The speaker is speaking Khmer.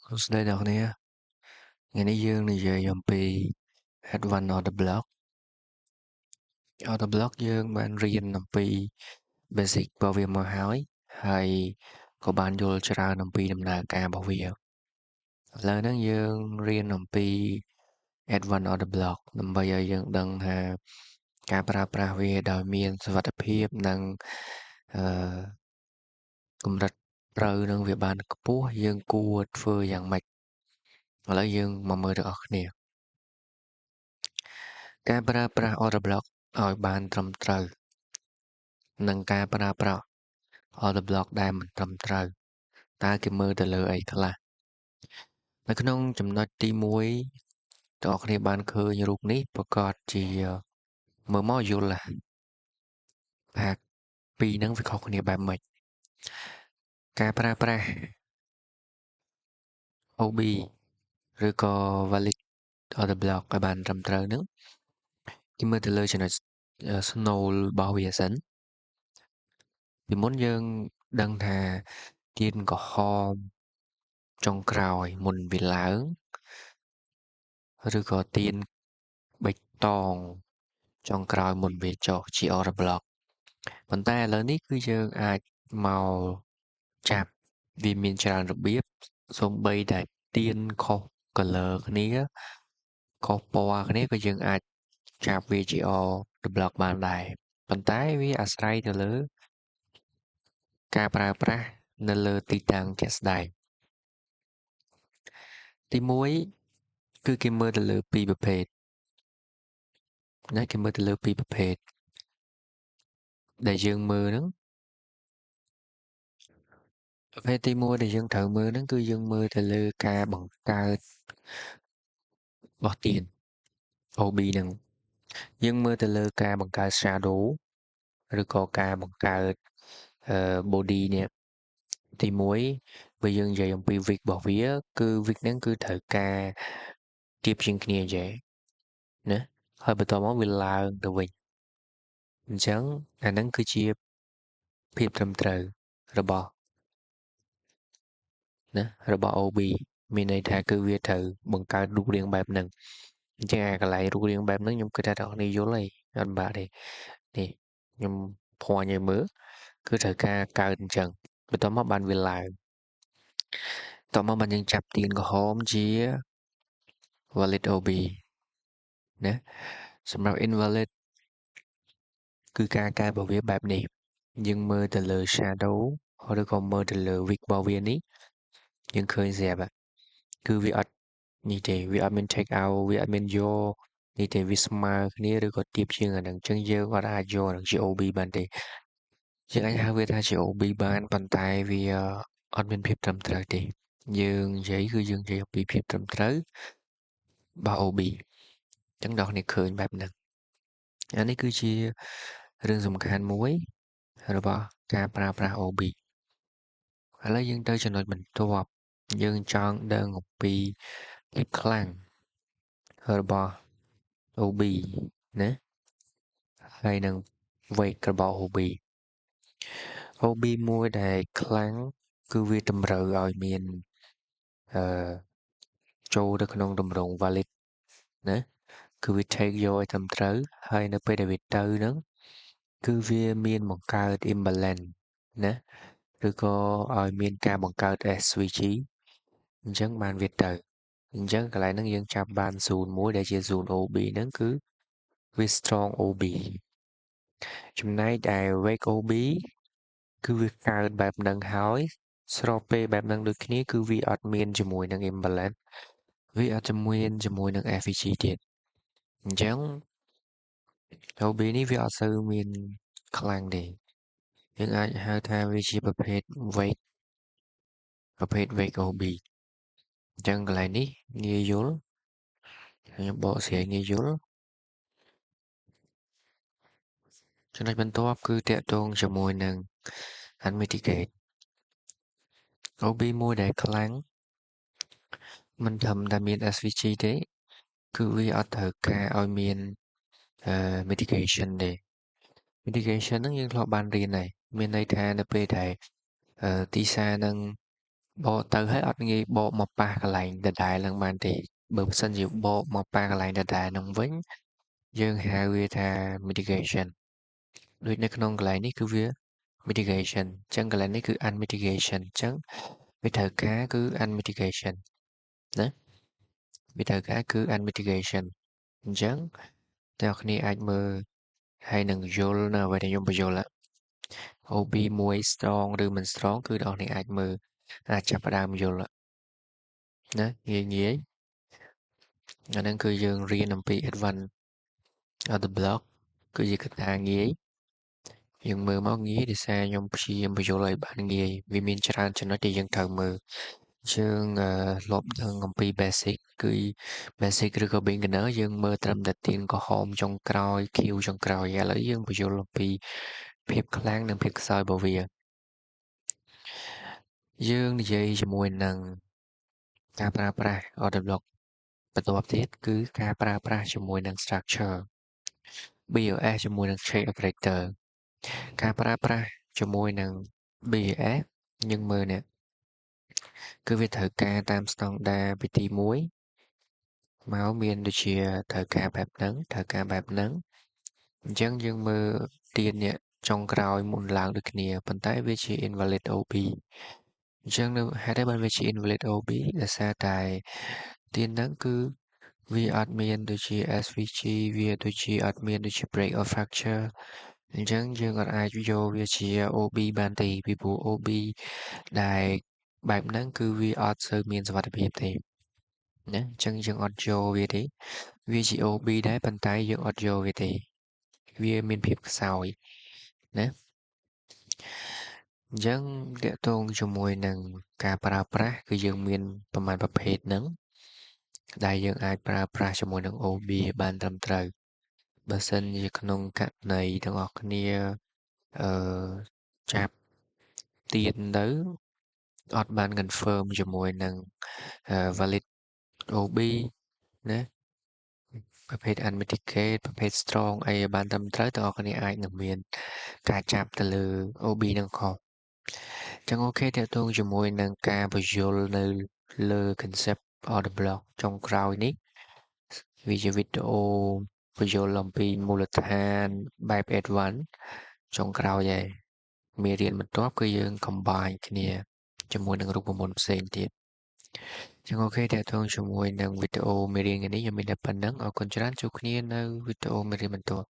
Đây đọc nè, ngày nay dương này về dòng pi Advanced Order Block. Order Block dương bạn riêng dòng pi basic bảo vệ mà hỏi hay có bạn vô ra dòng pi đầm nà ca bảo vệ. Lời nó dương riêng dòng pi Advanced Order Block nằm bây giờ dương đăng hà ca pra về đòi miền vật phiếp năng cùng rạch rơi nâng việc bàn cấp bố dương cua phơi dạng mạch. Lời dương mà mơ được nè. ការប្រើប្រាស់ Order Block ឲ្យបានត្រឹមត្រូវនិងការប្រើប្រាស់ Order Block ដែលមិនត្រឹមត្រូវតើគេមើលទៅលើអីខ្លះនៅក្នុងចំណុចទី1បងប្អូនបានឃើញរូបនេះប្រកាសជាមើលមកយល់ថាពីរហ្នឹងវាខុសគ្នាបែបម៉េចការប្រើប្រាស់ OB ឬក៏ Valid Order Block ឲ្យបានត្រឹមត្រូវហ្នឹងគេមើលទៅលើចំណុច Snow របស់វាសិនពីមុនយើងដឹងថាទៀនក្រហមចុងក្រោយមុនវាឡើងឬក៏ទៀនបេតុងចុងក្រោយមុនវាចុះជា Order Block ប៉ុន្តែឥឡូវនេះគឺយើងអាចមកចាប់វាមានច្រើនរបៀបសូម្បីតែទៀនខុស color គ្នាខុសពណ៌គ្នាក៏យើងអាចចាប់វាជា Order Block បានដែរប៉ុន្តែវាអាស្រ័យទៅលើការប្រើប្រាស់នៅលើទីតាំងជាក់ស្ដែងទី1គឺគេមើលទៅលើពីរប្រភេទណាគេមើលទៅលើពីរប្រភេទដែលយើងមើលហ្នឹងប្រភេទទី1ដែលយើងត្រូវមើលហ្នឹងគឺយើងមើលទៅលើការបង្កើតរបស់ទៀន OB ហ្នឹងយើងមើលទៅលើការបង្កើត shadow ឬក៏ការបង្កើត body នេះទី1បើយើងនិយាយអំពី wig របស់វាគឺ wig ហ្នឹងគឺត្រូវការទៀបជាងគ្នាចេះណាហើយបន្ទាប់មកវាឡើងទៅវិញអញ្ចឹងអាហ្នឹងគឺជាភាពត្រឹមត្រូវរបស់OB មានន័យថាគឺវាត្រូវបង្កើតរូបរាងបែបហ្នឹងអញ្ចឹងអាកន្លែងរូបរាងបែបហ្នឹងខ្ញុំគិតថាអ្នកនរយល់ហើយអត់បាក់ទេនេះខ្ញុំភ័ញឲ្យមើលគឺត្រូវការកើតអញ្ចឹងបន្ទាប់មកបានវាឡើងបន្ទាប់មកបានយើងចាប់ទៀនក្រហមជា valid OB ណាសម្រាប់ invalid គឺការកើតរបស់វាបែបនេះយើងមើលទៅលើ shadow ឬក៏មើលទៅលើ wig របស់វានេះយើងឃើញស្រាប់គឺវាអត់នេះទេវាអត់មាន take out វាអត់មានយកនេះទេវាស្មើគ្នាឬក៏ទៀបជាងអាហ្នឹងអញ្ចឹងយើងអត់អាចយកអាហ្នឹងជា OB បានទេយើងអាចហៅវាថាជា OB បានប៉ុន្តែវាអត់មានភាពត្រឹមត្រូវទេយើងនិយាយគឺយើងនិយាយពីភាពត្រឹមត្រូវរបស់ OB អញ្ចឹងអ្នកនរឃើញបែបហ្នឹងអានេះគឺជារឿងសំខាន់មួយរបស់ការប្រើប្រាស់ OB ឥឡូវយើងទៅចំណុចបន្ទាប់យើងចង់ដឹងអំពីភាពខ្លាំងរបស់ OB ណាហើយនឹង weight របស់ OB មួយដែលខ្លាំងគឺវាតម្រូវឲ្យមានចូលទៅក្នុងតម្រង valid ណាគឺវា take យកឲ្យត្រឹមត្រូវហើយនៅពេលដែលវាទៅហ្នឹងគឺវាមានបង្កើត imbalance ណាឬក៏ឲ្យមានការបង្កើត SVG អញ្ចឹងបានវាទៅអញ្ចឹងកន្លែងហ្នឹងយើងចាប់បាន0មួយដែលជា0 OB ហ្នឹងគឺវា strong OB ចំណែកដែល weak OB គឺវាកើតបែបហ្នឹងហើយស្របពេលបែបហ្នឹងដូចគ្នាគឺវាអត់មានជាមួយនឹង imbalance វាអត់ជាមួយនឹង FVG ទៀតអញ្ចឹង OB នេះវាអត់សូវមានខ្លាំងទេយើងអាចហៅថាវាជាប្រភេទ weak OB អញ្ចឹងកន្លែងនេះងាយយល់ខ្ញុំបកស្រាយងាយយល់ចំណុចបន្ទាប់គឺតាក់ទងជាមួយនឹង unmitigate OB មួយដែលខ្លាំងមិនត្រឹមតែមាន SVG ទេគឺវាអត់ត្រូវការឲ្យមានmitigation ទេ mitigation ហ្នឹងយើងធ្លាប់បានរៀនហើយមានន័យថានៅពេលដែលទីសានឹង bộ từ hết ở nghe bộ một ba cái lạnh đại đại lần bàn thì bơm sân dịu bộ một ba cái lạnh đại đại nông vĩnh dương hạ vi tha mitigation đối với nông cái lạnh ní cứ vía mitigation chân cái lạnh ní cứ unmitigation chân với thời cá cứ unmitigation đó với thời cá cứ unmitigation chân theo khi anh mơ hay nâng vô nào vậy thì nhung bây giờ là OB មួយ strong ឬមិន strong គឺបងប្អូនអាចមើលអាចចាប់ផ្ដើមយល់ណាងាយអាហ្នឹងគឺយើងរៀនអំពី advanced of the block គឺជាកថាងាយយើងមើលមកងាយដោយសារខ្ញុំព្យាយាមបញ្យល់ឲ្យបានងាយវាមានច្រើនចំណុចដែលយើងត្រូវមើលយើងលបដឹងអំពី basic គឺ basic ឬក៏ beginner យើងមើលត្រឹមតែទៀនក្រហមចុងក្រោយ Q ចុងក្រោយឥឡូវយើងបញ្យល់អំពីភាពខ្លាំងនិងភាពខ្សោយរបស់វាយើងនិយាយជាមួយនឹងការប្រើប្រាស់ order block បន្ទាប់ទៀតគឺការប្រើប្រាស់ជាមួយនឹង structure BOS ជាមួយនឹង shape operator ការប្រើប្រាស់ជាមួយនឹង BOS យើងមើលនេះគឺវាត្រូវការតាមស្តង់ដារវិធី1មកមានដូចជាត្រូវការបែបហ្នឹងត្រូវការបែបហ្នឹងអញ្ចឹងយើងមើលទៀននេះចុងក្រោយមុនឡើងដូចគ្នាប៉ុន្តែវាជា invalid OB អញ្ចឹងនៅហេតុអីបានវាជា invalid OB ដោយសារតែទៀនហ្នឹងគឺវាអត់មានដូចជា SVG វាដូចជាអត់មានដូចជា break or fracture អញ្ចឹងយើងអត់អាចយកវាជា OB បានទេពីព្រោះ OB ដែលបែបហ្នឹងគឺវាអត់សូវមានសុវត្ថិភាពទេណាអញ្ចឹងយើងអត់យកវាទេវាជា OB ដែរប៉ុន្តែយើងអត់យកវាទេវាមានភាពខ្សោយណាអញ្ចឹងតាក់ទងជាមួយនឹងការប្រើប្រាស់គឺយើងមានប្រមាណប្រភេទហ្នឹងដែលយើងអាចប្រើប្រាស់ជាមួយនឹង OB បានត្រឹមត្រូវបើសិនជាក្នុងករណីទាំងអស់គ្នាអឺចាប់ទៀនទៅអត់បាន confirm ជាមួយនឹង valid OB ណាប្រភេទ unmitigate ប្រភេទ strong អីឲ្យបានត្រឹមត្រូវទាំងអស់គ្នាអាចនឹងមានការចាប់ទៅលើ OB នឹងខុសចឹងអូខេតើតងជាមួយនឹងការបញ្យល់នៅលើ concept order block ចុងក្រោយនេះវាជាវីដេអូបញ្យល់អំពីមូលដ្ឋានបែប advanced ចុងក្រោយហើយមេរៀនបន្ទាប់គឺយើង combine គ្នាជាមួយនឹងរូបមន្តផ្សេងទៀតចឹងអូខេតើតងជាមួយនឹងវីដេអូមេរៀនថ្ងៃនេះខ្ញុំមានតែប៉ុណ្្នឹងអរគុណច្រើនជួបគ្នានៅវីដេអូមេរៀនបន្ទាប់